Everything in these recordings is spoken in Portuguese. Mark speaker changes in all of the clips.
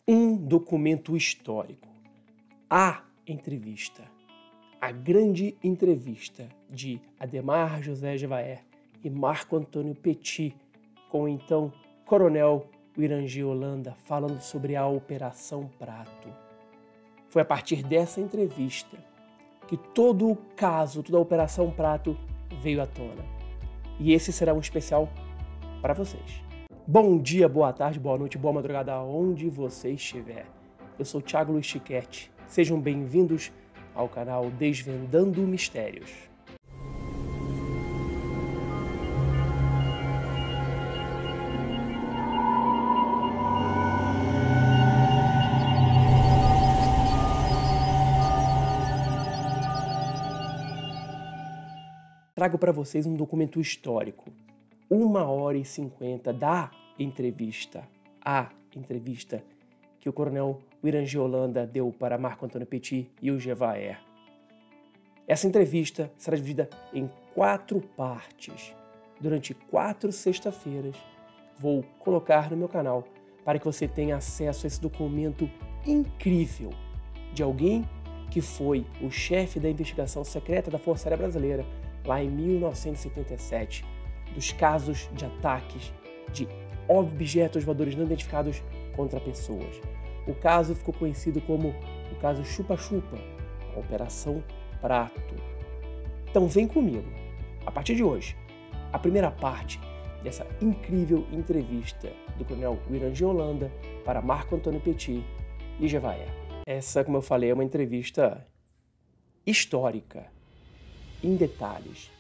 Speaker 1: Um documento histórico. A entrevista. A grande entrevista de Adhemar José Jevaer e Marco Antônio Petit com o então Coronel Irangê Holanda falando sobre a Operação Prato. Foi a partir dessa entrevista que todo o caso, toda a Operação Prato veio à tona. E esse será um especial para vocês. Bom dia, boa tarde, boa noite, boa madrugada, onde você estiver. Eu sou Thiago Luiz Chiquete. Sejam bem-vindos ao canal Desvendando Mistérios. Trago para vocês um documento histórico. 1h50 da entrevista, a entrevista que o coronel Irangê Holanda deu para Marco Antônio Petit e o Jevaer. Essa entrevista será dividida em 4 partes. Durante 4 sexta-feiras, vou colocar no meu canal para que você tenha acesso a esse documento incrível de alguém que foi o chefe da investigação secreta da Força Aérea Brasileira lá em 1957, dos casos de ataques de objetos voadores não identificados contra pessoas. O caso ficou conhecido como o caso Chupa-Chupa, a Operação Prato. Então vem comigo, a partir de hoje, a primeira parte dessa incrível entrevista do coronel Irangê Holanda para Marco Antônio Petit e Jevaer. Essa, como eu falei, é uma entrevista histórica, em detalhes.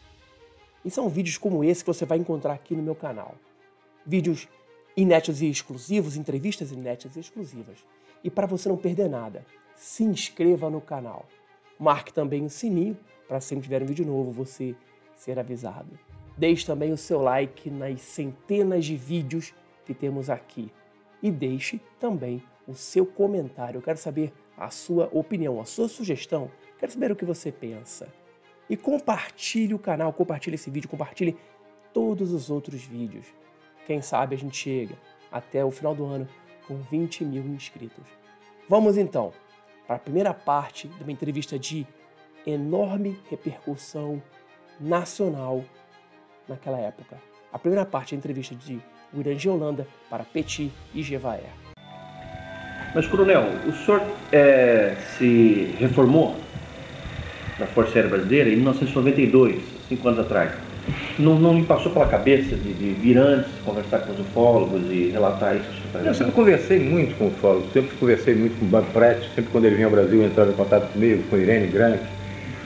Speaker 1: E são vídeos como esse que você vai encontrar aqui no meu canal. Vídeos inéditos e exclusivos, entrevistas inéditas e exclusivas. E para você não perder nada, se inscreva no canal. Marque também o sininho para sempre que tiver um vídeo novo você ser avisado. Deixe também o seu like nas centenas de vídeos que temos aqui. E deixe também o seu comentário. Eu quero saber a sua opinião, a sua sugestão. Quero saber o que você pensa. E compartilhe o canal, compartilhe esse vídeo, compartilhe todos os outros vídeos. Quem sabe a gente chega até o final do ano com 20 mil inscritos. Vamos então para a primeira parte de uma entrevista de enorme repercussão nacional naquela época. A primeira parte da entrevista de Irangê Holanda para Petit e Jevaer.
Speaker 2: Mas, coronel, o senhor se reformou da Força Aérea Brasileira em 1992, 5 anos atrás. Não me passou pela cabeça de vir antes, conversar com os ufólogos e relatar isso?
Speaker 3: Eu sempre conversei muito com ufólogos, sempre conversei muito com o Banco Prete, sempre quando ele vinha ao Brasil entrava em contato comigo, com Irene Grant,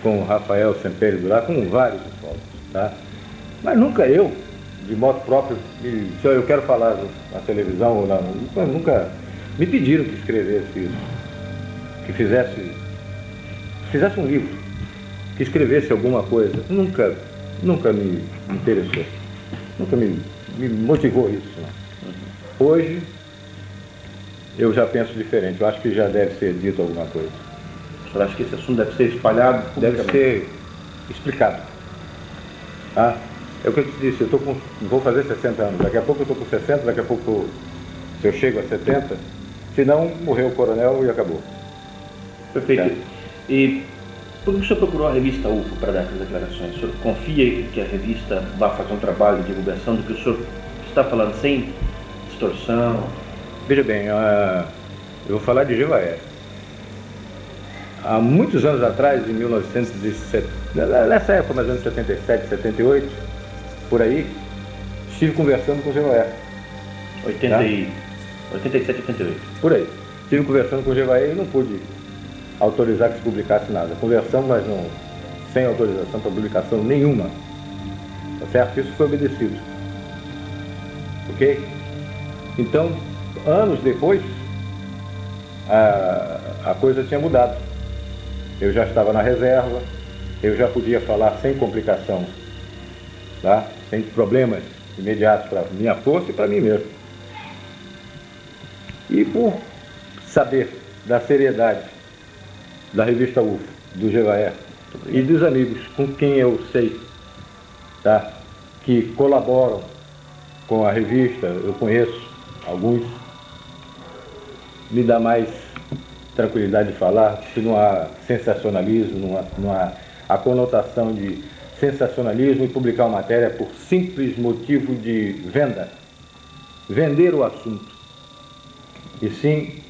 Speaker 3: com o Rafael Semperi Durá, com vários ufólogos, tá? Mas nunca eu, de modo próprio, se eu quero falar na televisão ou não, nunca me pediram que escrevesse isso, que fizesse um livro, que escrevesse alguma coisa. Nunca me interessou. Nunca me motivou isso. Não. Hoje, eu já penso diferente. Eu acho que já deve ser dito alguma coisa.
Speaker 2: O senhor acha que esse assunto deve ser espalhado?
Speaker 3: Deve ser explicado. Ah, é o que eu te disse, vou fazer 60 anos. Daqui a pouco eu estou com 60, daqui a pouco, se eu chego a 70, se não, morreu o coronel e acabou.
Speaker 2: Perfeito.
Speaker 3: Tá?
Speaker 2: E por que o senhor procurou a revista UFO para dar essas declarações? O senhor confia que a revista vá fazer um trabalho de divulgação do que o senhor está falando sem distorção?
Speaker 3: Veja bem, eu vou falar de Jevaer. Há muitos anos atrás, em 1970, nessa época, mais ou menos 77, 78, por aí, estive conversando com o Jevaer.
Speaker 2: 87, 88.
Speaker 3: Por aí. Estive conversando com o Jevaer e não pude autorizar que se publicasse nada. Conversamos, mas não, sem autorização para publicação nenhuma. Tá certo? Isso foi obedecido. Ok? Então, anos depois, a coisa tinha mudado. Eu já estava na reserva, eu já podia falar sem complicação, tá? Sem problemas imediatos para minha força e para mim mesmo. E por saber da seriedade da revista UFO, do Jevaer e dos amigos com quem eu sei, tá, que colaboram com a revista, eu conheço alguns, me dá mais tranquilidade de falar, se não há sensacionalismo, não há a conotação de sensacionalismo e publicar uma matéria por simples motivo de venda, vender o assunto, e sim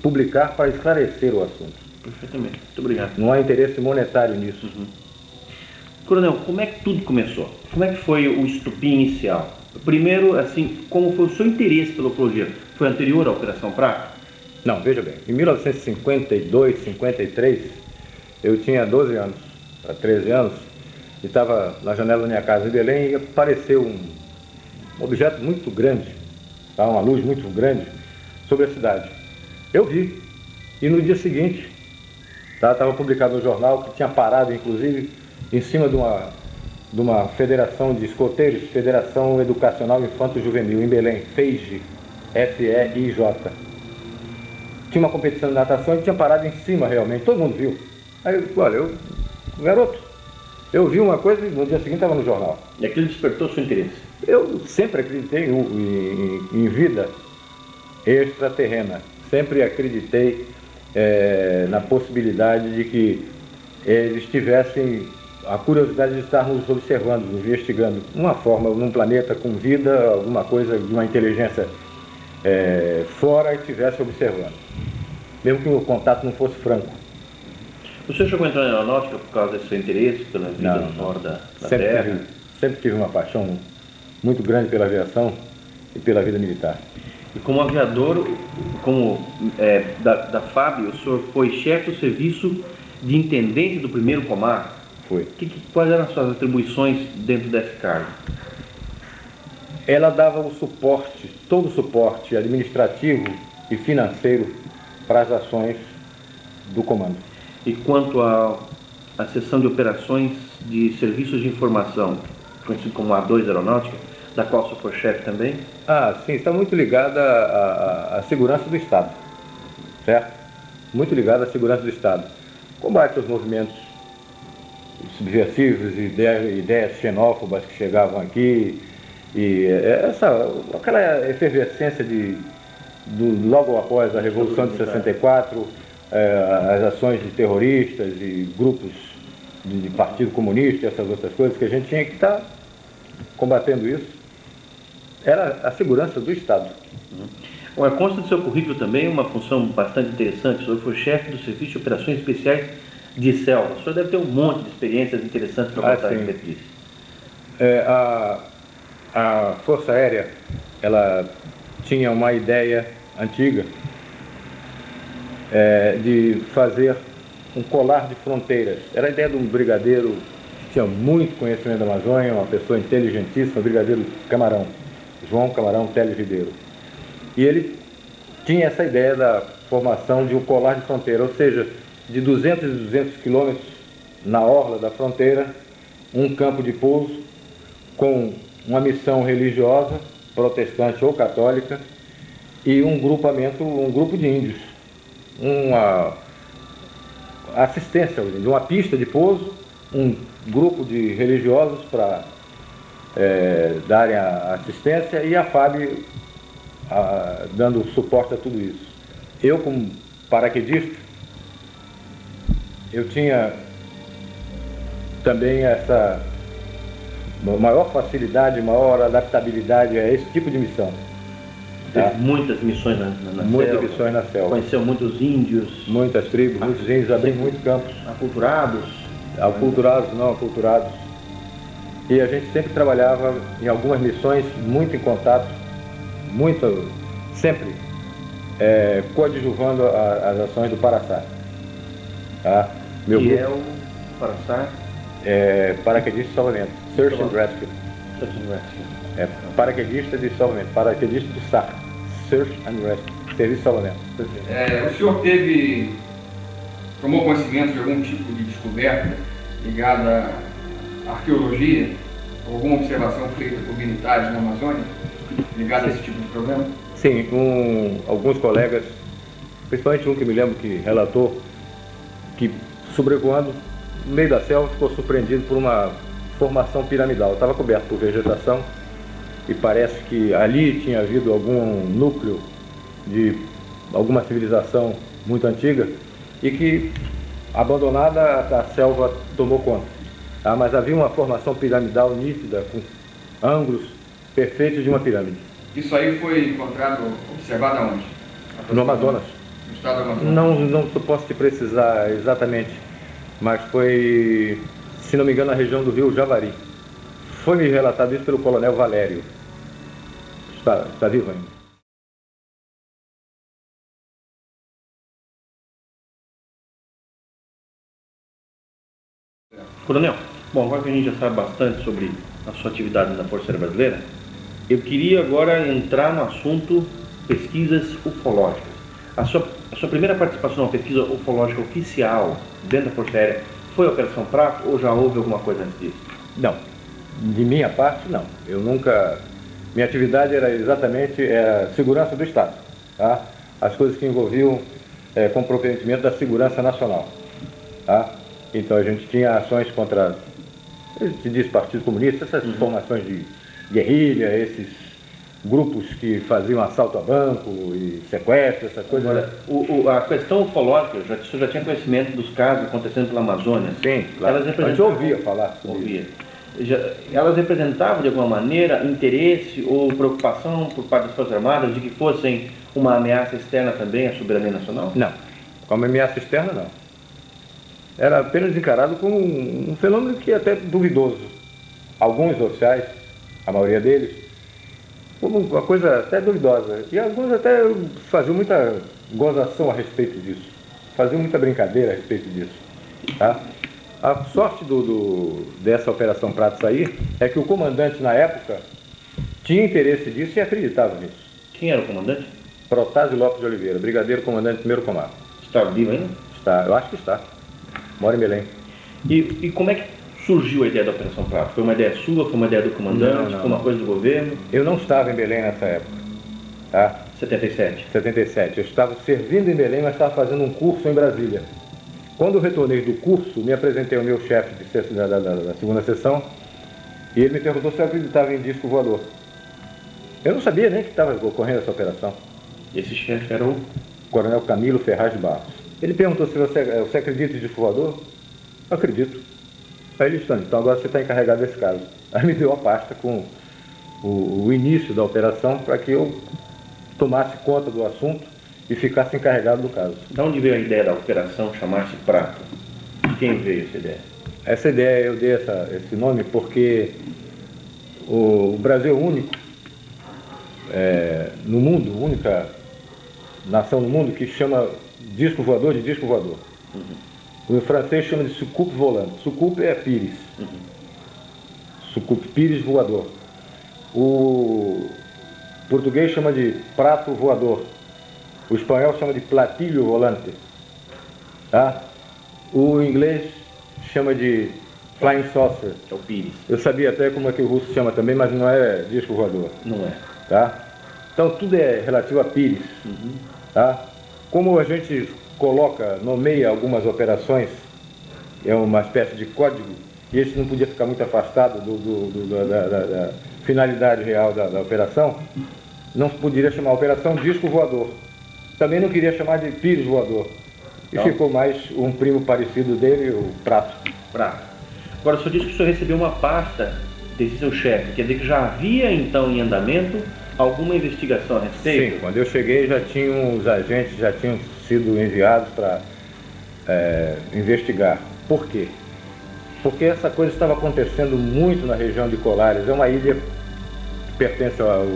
Speaker 3: publicar para esclarecer o assunto.
Speaker 2: Perfeitamente, muito obrigado.
Speaker 3: Não há interesse monetário nisso.
Speaker 2: Coronel, como é que tudo começou? Como é que foi o estupim inicial? Primeiro, assim, como foi o seu interesse pela ufologia? Foi anterior à Operação Prato?
Speaker 3: Não, veja bem, em 1952, 53, eu tinha 12 anos, para 13 anos, e estava na janela da minha casa em Belém e apareceu um objeto muito grande, tá? Uma luz muito grande sobre a cidade. Eu vi, e no dia seguinte, estava publicado no jornal que tinha parado, inclusive, em cima de uma federação de escoteiros, Federação Educacional Infanto-Juvenil, em Belém, FEIJ, F-E-I-J. Tinha uma competição de natação e tinha parado em cima realmente, todo mundo viu. Aí, olha, garoto, eu vi uma coisa e no dia seguinte estava no jornal.
Speaker 2: E aquilo despertou seu interesse?
Speaker 3: Eu sempre acreditei em vida extraterrena, sempre acreditei na possibilidade de que eles tivessem a curiosidade de estar nos observando, nos investigando, uma forma, num planeta com vida, alguma coisa de uma inteligência fora e estivesse observando, mesmo que o contato não fosse franco.
Speaker 2: O senhor chegou a entrar na aeronáutica por causa desse seu interesse pela vida fora da Terra?
Speaker 3: Sempre tive uma paixão muito grande pela aviação e pela vida militar.
Speaker 2: E como aviador, da FAB, o senhor foi chefe do serviço de intendente do primeiro comar?
Speaker 3: Foi.
Speaker 2: Quais eram as suas atribuições dentro desse cargo?
Speaker 3: Ela dava o suporte, todo o suporte administrativo e financeiro para as ações do comando.
Speaker 2: E quanto à seção de operações de serviços de informação, conhecido como A2 Aeronáutica, da qual o senhor foi chefe também?
Speaker 3: Ah, sim, está muito ligada à segurança do Estado, certo? Muito ligada à segurança do Estado. Combate aos movimentos subversivos, ideias xenófobas que chegavam aqui, e aquela efervescência logo após a Revolução de 64, as ações de terroristas e grupos de Partido Comunista, essas outras coisas que a gente tinha que estar combatendo isso, era a segurança do Estado.
Speaker 2: Consta do seu currículo também uma função bastante interessante. O senhor foi chefe do Serviço de Operações Especiais de Selva. O senhor deve ter um monte de experiências interessantes para contar a respeito disso.
Speaker 3: A Força Aérea, ela tinha uma ideia antiga de fazer um colar de fronteiras. Era a ideia de um brigadeiro que tinha muito conhecimento da Amazônia, uma pessoa inteligentíssima, o brigadeiro Camarão, João Camarão Teles Ribeiro. E ele tinha essa ideia da formação de um colar de fronteira, ou seja, de 200 e 200 quilômetros na orla da fronteira, um campo de pouso com uma missão religiosa, protestante ou católica, e um grupo de índios, uma assistência, uma pista de pouso, um grupo de religiosos para darem a assistência e a FAB dando suporte a tudo isso. Eu, como paraquedista, eu tinha também essa maior facilidade, maior adaptabilidade a esse tipo de missão.
Speaker 2: Teve muitas missões na
Speaker 3: muitas
Speaker 2: selva.
Speaker 3: Missões na selva.
Speaker 2: Conheceu muitos índios.
Speaker 3: Muitas tribos, muitos índios, abri muitos campos.
Speaker 2: Aculturados.
Speaker 3: Aculturados, não aculturados. E a gente sempre trabalhava em algumas missões, muito em contato, sempre coadjuvando as ações do Paraçá. Tá?
Speaker 2: Meu grupo é o Paraçá?
Speaker 3: Paraquedista de salvamento, Search and Rescue.
Speaker 2: Search and Rescue.
Speaker 3: Paraquedista de salvamento, paraquedista do SAR, Search and Rescue, serviço de salvamento.
Speaker 4: O senhor tomou conhecimento de algum tipo de descoberta ligada à arqueologia, ou alguma observação feita por militares na Amazônia, ligada a esse tipo de problema?
Speaker 3: Sim, alguns colegas, principalmente um que me lembro que relatou que sobrevoando no meio da selva ficou surpreendido por uma formação piramidal. Estava coberto por vegetação e parece que ali tinha havido algum núcleo de alguma civilização muito antiga e que, abandonada, a selva tomou conta. Tá? Mas havia uma formação piramidal nítida, com ângulos perfeitos de uma pirâmide.
Speaker 4: Isso aí foi encontrado, observado aonde?
Speaker 3: No Amazonas.
Speaker 4: No estado do Amazonas?
Speaker 3: Não posso te precisar exatamente, mas foi, se não me engano, na região do rio Javari. Foi me relatado isso pelo coronel Valério. Está vivo ainda.
Speaker 2: Coronel, bom, agora que a gente já sabe bastante sobre a sua atividade na Força Aérea Brasileira, eu queria agora entrar no assunto pesquisas ufológicas. A sua primeira participação numa pesquisa ufológica oficial dentro da Força Aérea foi a Operação Prato ou já houve alguma coisa antes disso?
Speaker 3: Não, de minha parte não. Eu nunca... Minha atividade era exatamente segurança do Estado, tá? As coisas que envolviam comprometimento da segurança nacional, tá? Então a gente tinha ações contra, se diz Partido Comunista, essas formações de guerrilha, esses grupos que faziam assalto a banco e sequestro, essas coisas.
Speaker 2: Agora, a questão ufológica, o senhor já tinha conhecimento dos casos acontecendo pela Amazônia?
Speaker 3: Sim, claro.
Speaker 2: A gente
Speaker 3: ouvia falar sobre isso.
Speaker 2: Elas representavam de alguma maneira interesse ou preocupação por parte das Forças Armadas de que fossem uma ameaça externa também à soberania nacional?
Speaker 3: Não, como ameaça externa não. Era apenas encarado como um fenômeno que é até duvidoso. Alguns oficiais, a maioria deles, como uma coisa até duvidosa. E alguns até faziam muita gozação a respeito disso. Faziam muita brincadeira a respeito disso. Tá? A sorte dessa Operação Prato sair é que o comandante na época tinha interesse disso e acreditava nisso.
Speaker 2: Quem era o comandante?
Speaker 3: Protásio Lopes de Oliveira, brigadeiro comandante 1º Comando.
Speaker 2: Está vivo ainda?
Speaker 3: Está, eu acho que está. Mora em Belém.
Speaker 2: E como é que surgiu a ideia da Operação Prato? Foi uma ideia sua? Foi uma ideia do comandante?
Speaker 3: Não.
Speaker 2: Foi uma coisa do governo?
Speaker 3: Eu não estava em Belém nessa época. Tá?
Speaker 2: 77?
Speaker 3: 77. Eu estava servindo em Belém, mas estava fazendo um curso em Brasília. Quando eu retornei do curso, me apresentei ao meu chefe da segunda sessão e ele me perguntou se eu acreditava em disco voador. Eu não sabia nem que estava ocorrendo essa operação.
Speaker 2: Esse chefe era o
Speaker 3: Coronel Camilo Ferraz de Barros. Ele perguntou se você acredita em disco voador? Eu acredito. Aí ele disse, então agora você está encarregado desse caso. Aí me deu a pasta com o início da operação para que eu tomasse conta do assunto e ficasse encarregado do caso.
Speaker 2: De onde veio a ideia da operação chamar-se Prato? De quem veio essa ideia?
Speaker 3: Essa ideia, eu dei esse nome porque o Brasil é o único no mundo, única nação no mundo que chama disco voador de disco voador. O francês chama de soucoupe volante. Soucoupe é pires. Soucoupe, pires voador. O português chama de prato voador. O espanhol chama de platilho volante. Tá? O inglês chama de flying saucer.
Speaker 2: É o pires.
Speaker 3: Eu sabia até como é que o russo chama também, mas não é disco voador.
Speaker 2: Não é.
Speaker 3: Tá? Então tudo é relativo a pires. Tá? Como a gente nomeia algumas operações, é uma espécie de código, e esse não podia ficar muito afastado da finalidade real da operação, não se poderia chamar a operação disco voador. Também não queria chamar de pires voador. E
Speaker 2: Não.
Speaker 3: Ficou mais um primo parecido dele, o Prato.
Speaker 2: Prato. Agora, o senhor disse que o senhor recebeu uma pasta desse seu chefe, quer dizer que já havia então em andamento alguma investigação a respeito?
Speaker 3: Sim, quando eu cheguei os agentes já tinham sido enviados para investigar. Por quê? Porque essa coisa estava acontecendo muito na região de Colares. É uma ilha que pertence ao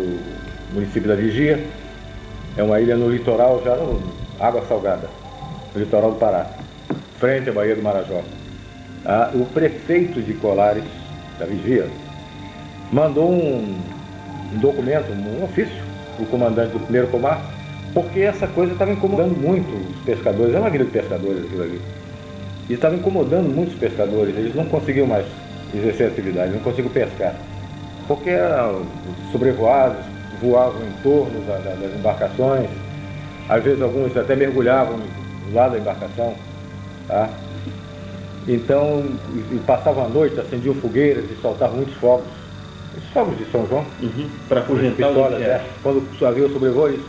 Speaker 3: município da Vigia, é uma ilha no litoral, já no Água Salgada, no litoral do Pará, frente à Baía do Marajó. O prefeito de Colares, da Vigia, mandou um documento, um ofício, para o comandante do 1º Comando, porque essa coisa estava incomodando muito os pescadores. É uma vila de pescadores aquilo ali. E estava incomodando muitos pescadores. Eles não conseguiam mais exercer atividade, não conseguiam pescar. Porque os sobrevoados voavam em torno das embarcações. Às vezes alguns até mergulhavam do lado da embarcação. Tá? Então, e passavam a noite, acendiam fogueiras e soltavam muitos fogos. Os fogos de São João.
Speaker 2: Para afugentar os insetos.
Speaker 3: Quando havia o sobrevoo, eles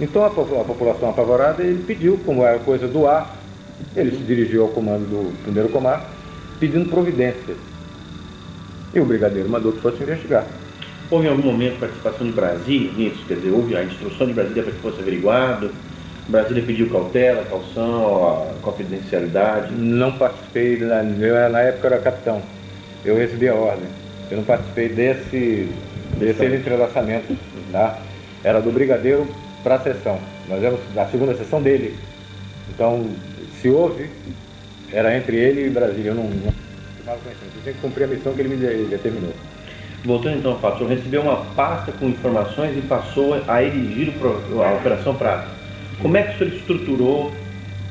Speaker 3: Então a população apavorada, ele pediu, como era coisa do ar, ele se dirigiu ao comando do primeiro comar, pedindo providência. E o brigadeiro mandou que fosse investigar.
Speaker 2: Houve em algum momento participação de Brasília nisso? Quer dizer, houve a instrução de Brasília para que fosse averiguado? Brasília pediu cautela, caução, a confidencialidade?
Speaker 3: Não participei, na época eu era capitão, eu recebi a ordem. Eu não participei desse entrelaçamento, tá? Era do brigadeiro para a sessão. Nós éramos da segunda sessão dele. Então, se houve, era entre ele e Brasília. Eu não tomava conhecimento. Eu tinha que cumprir a missão que ele me determinou.
Speaker 2: Voltando então ao fato, o senhor recebeu uma pasta com informações e passou a dirigir a Operação Prato. Como é que o senhor estruturou,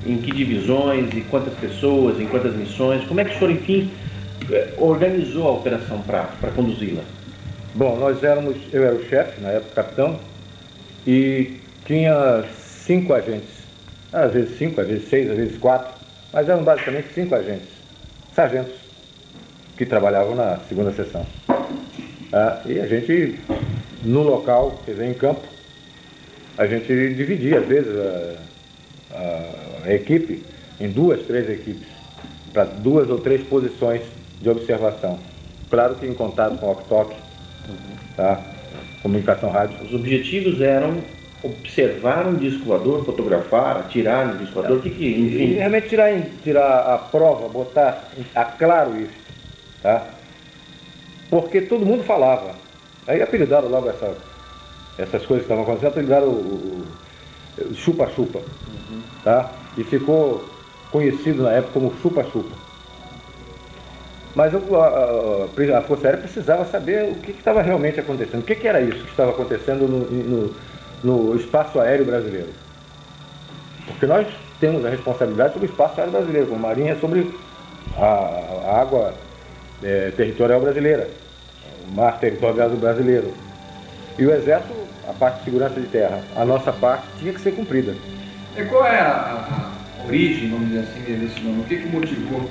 Speaker 2: em que divisões, e quantas pessoas, em quantas missões? Como é que o senhor, enfim, organizou a Operação Prato para conduzi-la?
Speaker 3: Bom, eu era o chefe, na época capitão, e tinha 5 agentes, às vezes 5, às vezes 6, às vezes 4, mas eram basicamente 5 agentes, sargentos, que trabalhavam na segunda seção. E a gente, no local, quer dizer, em campo, a gente dividia, às vezes, a equipe em 2, 3 equipes, para 2 ou 3 posições de observação. Claro que em contato com o walkie-talkie, tá? Comunicação rádio.
Speaker 2: Os objetivos eram observar um disco voador, fotografar, atirar no disco voador, enfim.
Speaker 3: E realmente tirar a prova, botar a claro isso, tá? Porque todo mundo falava. Aí apelidaram logo essas coisas que estavam acontecendo, apelidaram o chupa-chupa, tá? E ficou conhecido na época como chupa-chupa. Mas a Força Aérea precisava saber o que estava realmente acontecendo. O que era isso que estava acontecendo no espaço aéreo brasileiro? Porque nós temos a responsabilidade sobre o espaço aéreo brasileiro, como Marinha sobre a água territorial brasileira, o mar territorial brasileiro. E o Exército, a parte de segurança de terra, a nossa parte tinha que ser cumprida.
Speaker 4: E qual é a origem, vamos dizer assim, desse nome? O que motivou,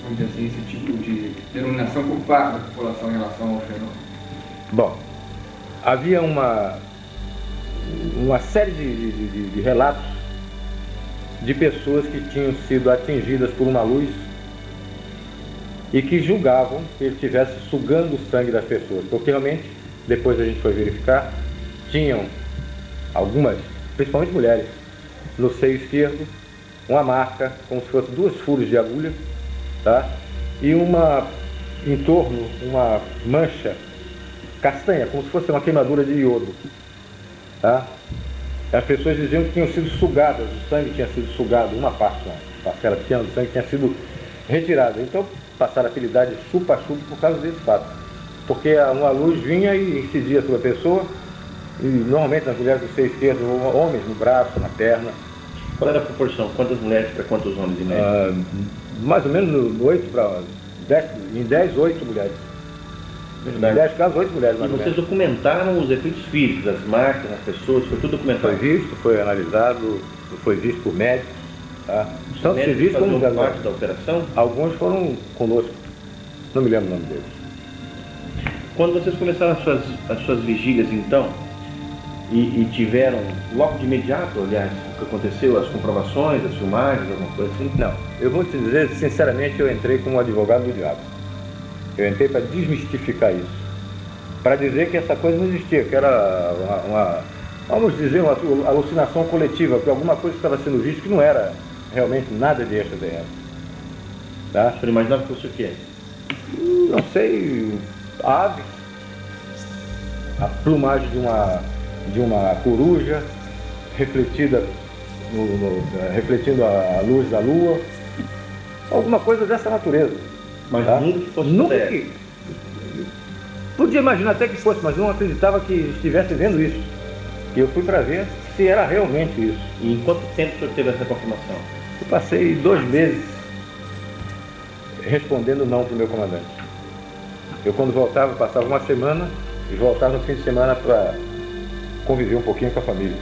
Speaker 4: vamos dizer assim, esse tipo de denominação por parte da população em relação ao fenômeno?
Speaker 3: Bom, havia uma série de relatos de pessoas que tinham sido atingidas por uma luz e que julgavam que ele estivesse sugando o sangue das pessoas, porque realmente, depois a gente foi verificar, tinham algumas, principalmente mulheres, no seio esquerdo, uma marca, como se fosse 2 furos de agulha, tá? E em torno, uma mancha castanha, como se fosse uma queimadura de iodo, tá? As pessoas diziam que tinham sido sugadas, o sangue tinha sido sugado, uma parcela pequena do sangue tinha sido retirada. Então passaram a apelidar de chupa-chupa por causa desse fato. Porque uma luz vinha e incidia sobre a pessoa, e normalmente nas mulheres do seio esquerdo, homens no braço, na perna.
Speaker 2: Qual era a proporção? Quantas mulheres para quantos homens em média?
Speaker 3: Mais ou menos 8 para 10, em 10, 8 mulheres.
Speaker 2: Verdade.
Speaker 3: Em 10 casos, 8 mulheres mais
Speaker 2: E
Speaker 3: ou
Speaker 2: vocês
Speaker 3: menos.
Speaker 2: documentaram os efeitos físicos, as marcas, as pessoas, foi tudo documentado?
Speaker 3: Foi visto, foi analisado, foi visto por médicos, tá? Tanto
Speaker 2: Médicos
Speaker 3: civis como
Speaker 2: faziam parte da operação?
Speaker 3: Alguns foram conosco, não me lembro o nome deles.
Speaker 2: Quando vocês começaram as suas vigílias, então, e tiveram logo de imediato, aliás, o que aconteceu, as comprovações, as filmagens, alguma coisa assim?
Speaker 3: Não, eu vou te dizer, sinceramente, eu entrei como advogado do diabo. Eu entrei para desmistificar isso, para dizer que essa coisa não existia, que era vamos dizer, uma alucinação coletiva, que alguma coisa estava sendo vista que não era realmente nada de extraterrestre. Tá?
Speaker 2: O senhor imaginava que fosse o quê?
Speaker 3: Não sei, aves, a plumagem de uma coruja refletida refletindo a luz da lua, alguma coisa dessa natureza.
Speaker 2: Mas
Speaker 3: tá?
Speaker 2: nunca que fosse
Speaker 3: Nunca
Speaker 2: sério.
Speaker 3: podia imaginar até que fosse, mas não acreditava que estivesse vendo isso. E eu fui para ver se era realmente isso.
Speaker 2: E em quanto tempo o senhor teve essa confirmação?
Speaker 3: Eu passei 2 meses respondendo não para o meu comandante. Eu quando voltava, passava uma semana e voltava no fim de semana para conviver um pouquinho com a família.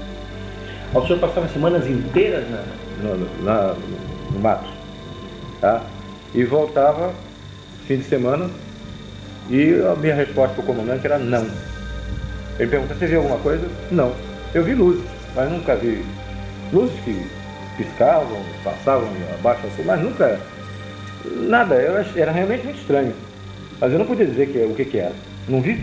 Speaker 2: O senhor passava semanas inteiras
Speaker 3: No mato. Tá? E voltava fim de semana e a minha resposta para o comandante era não. Ele perguntou, você viu alguma coisa? Não. Eu vi luzes. mas nunca vi luzes que piscavam, passavam abaixo assim, mas nunca, nada, era realmente muito estranho. Mas eu não podia dizer o que era. Não vi.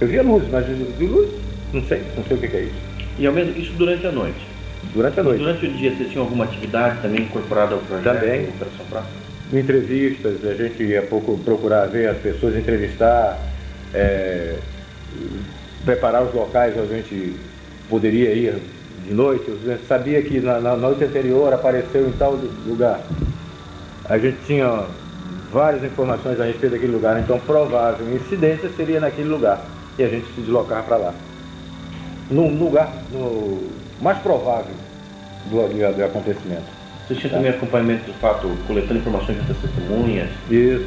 Speaker 3: Eu via luz, mas eu vi luz, não sei o que é isso.
Speaker 2: E ao menos isso durante a noite?
Speaker 3: Durante a noite.
Speaker 2: Durante o dia, vocês tinham alguma atividade também incorporada ao projeto?
Speaker 3: Também.
Speaker 2: Operação Prato?
Speaker 3: Entrevistas, a gente ia procurar ver as pessoas, entrevistar, preparar os locais onde a gente poderia ir de noite. Eu sabia que na noite anterior apareceu em tal lugar. A gente tinha várias informações a respeito daquele lugar, então provável incidência seria naquele lugar. E a gente se deslocava para lá. No lugar mais provável do acontecimento.
Speaker 2: Vocês tinham também acompanhamento do fato, coletando informações das testemunhas?
Speaker 3: Isso.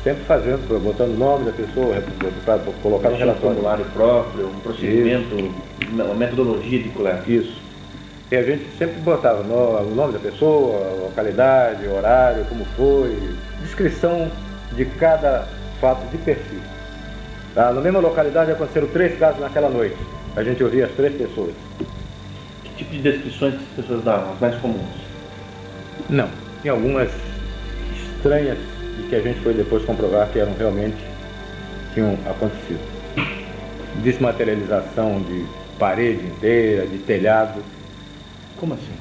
Speaker 3: Sempre fazendo, botando o nome da pessoa, para colocar no relatório.
Speaker 2: Um formulário próprio, um procedimento, uma metodologia de coleta.
Speaker 3: Isso. E a gente sempre botava o nome da pessoa, a localidade, o horário, como foi, descrição de cada fato de perfil. Tá? Na mesma localidade aconteceram 3 casos naquela noite. A gente ouvia as 3 pessoas.
Speaker 2: Que tipo de descrições que as pessoas davam, as mais comuns?
Speaker 3: Não. Tinha algumas estranhas e que a gente foi depois comprovar que tinham acontecido. Desmaterialização de parede inteira, de telhado.
Speaker 2: Como assim?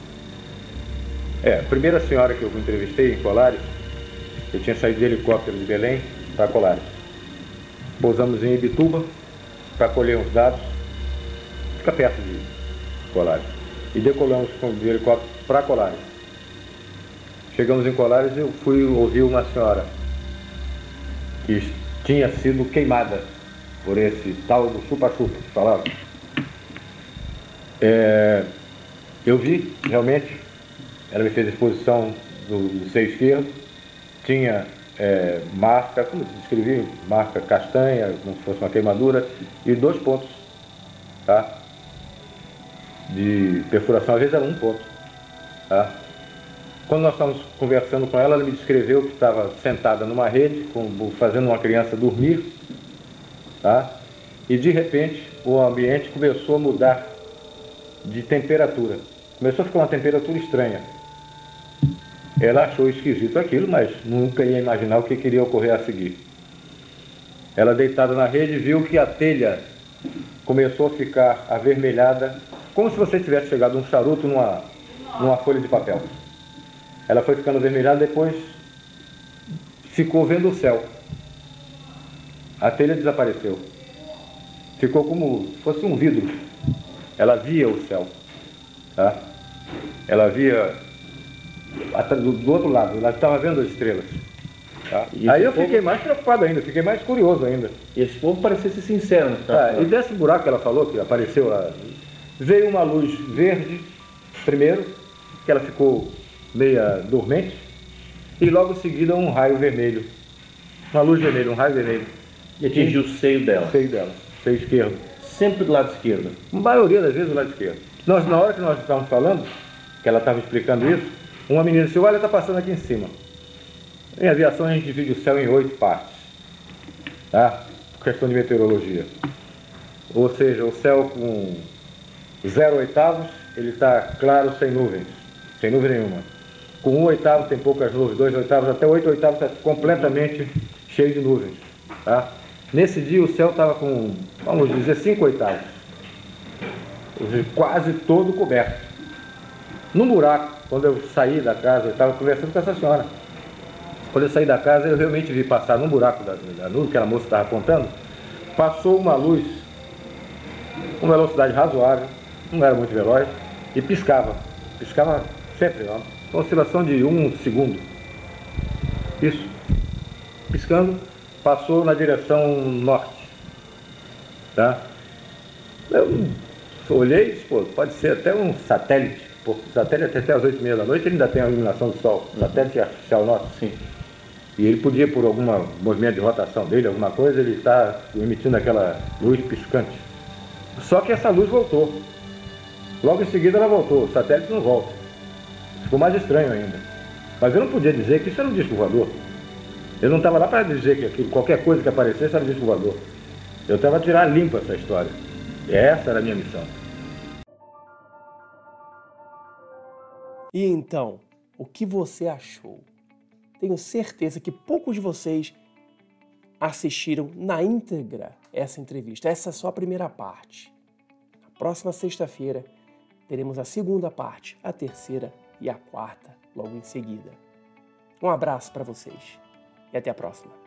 Speaker 3: A primeira senhora que eu entrevistei em Colares, eu tinha saído de helicóptero de Belém para Colares. Pousamos em Ibituba para colher uns dados, fica perto de Colares. E decolamos de helicóptero para Colares. Chegamos em Colares e eu fui ouvir uma senhora que tinha sido queimada por esse tal do chupa-chupa que falava. Eu vi, realmente, ela me fez a exposição do seio esquerdo, tinha marca, como eu descrevi, marca castanha, como se fosse uma queimadura, e 2 pontos, tá? De perfuração, às vezes era 1 ponto, tá? Quando nós estávamos conversando com ela, ela me descreveu que estava sentada numa rede, fazendo uma criança dormir, tá? E de repente o ambiente começou a mudar de temperatura. Começou a ficar uma temperatura estranha. Ela achou esquisito aquilo, mas nunca ia imaginar o que queria ocorrer a seguir. Ela, deitada na rede, viu que a telha começou a ficar avermelhada, como se você tivesse chegado um charuto numa folha de papel. Ela foi ficando avermelhada, depois ficou vendo o céu. A telha desapareceu. Ficou como se fosse um vidro. Ela via o céu. Tá? Ela via do outro lado, ela estava vendo as estrelas. Tá? Aí eu fiquei mais preocupado ainda, fiquei mais curioso ainda.
Speaker 2: E esse povo parecia ser sincero.
Speaker 3: E desse buraco que ela falou, que apareceu lá, veio uma luz verde, primeiro, que ela ficou meia dormente, e logo em seguida um raio vermelho. Uma luz vermelha, um raio vermelho.
Speaker 2: E atingiu o seio dela?
Speaker 3: O seio dela, seio esquerdo.
Speaker 2: Sempre do lado esquerdo?
Speaker 3: A maioria das vezes do lado esquerdo. Na hora que nós estávamos falando, que ela estava explicando isso, uma menina disse: olha, está passando aqui em cima. Em aviação a gente divide o céu em 8 partes, tá? Por questão de meteorologia. Ou seja, o céu com 0/8, ele está claro, sem nuvens nenhuma. Com 1/8 tem poucas nuvens, 2/8, até 8/8 está completamente cheio de nuvens, tá? Nesse dia o céu estava com, vamos dizer, 5/8, quase todo coberto. No buraco, quando eu saí da casa, eu estava conversando com essa senhora. Quando eu saí da casa, eu realmente vi passar no buraco da nuvem, que a moça estava apontando, passou uma luz com velocidade razoável, não era muito veloz, e piscava sempre, uma oscilação de 1 segundo. Isso, piscando, passou na direção norte, tá? Eu olhei e disse: pô, pode ser até um satélite, porque o satélite até às 8h30 da noite ele ainda tem a iluminação do sol, o satélite artificial nosso, sim. E ele podia, por algum movimento de rotação dele, alguma coisa, ele está emitindo aquela luz piscante. Só que essa luz voltou. Logo em seguida ela voltou, o satélite não volta. Ficou mais estranho ainda. Mas eu não podia dizer que isso era um disco voador. Eu não estava lá para dizer que qualquer coisa que aparecesse era um disco voador. Eu estava a tirar limpa essa história. E essa era a minha missão.
Speaker 1: E então, o que você achou? Tenho certeza que poucos de vocês assistiram na íntegra essa entrevista. Essa é só a primeira parte. Na próxima sexta-feira, teremos a segunda parte, a terceira e a quarta logo em seguida. Um abraço para vocês e até a próxima.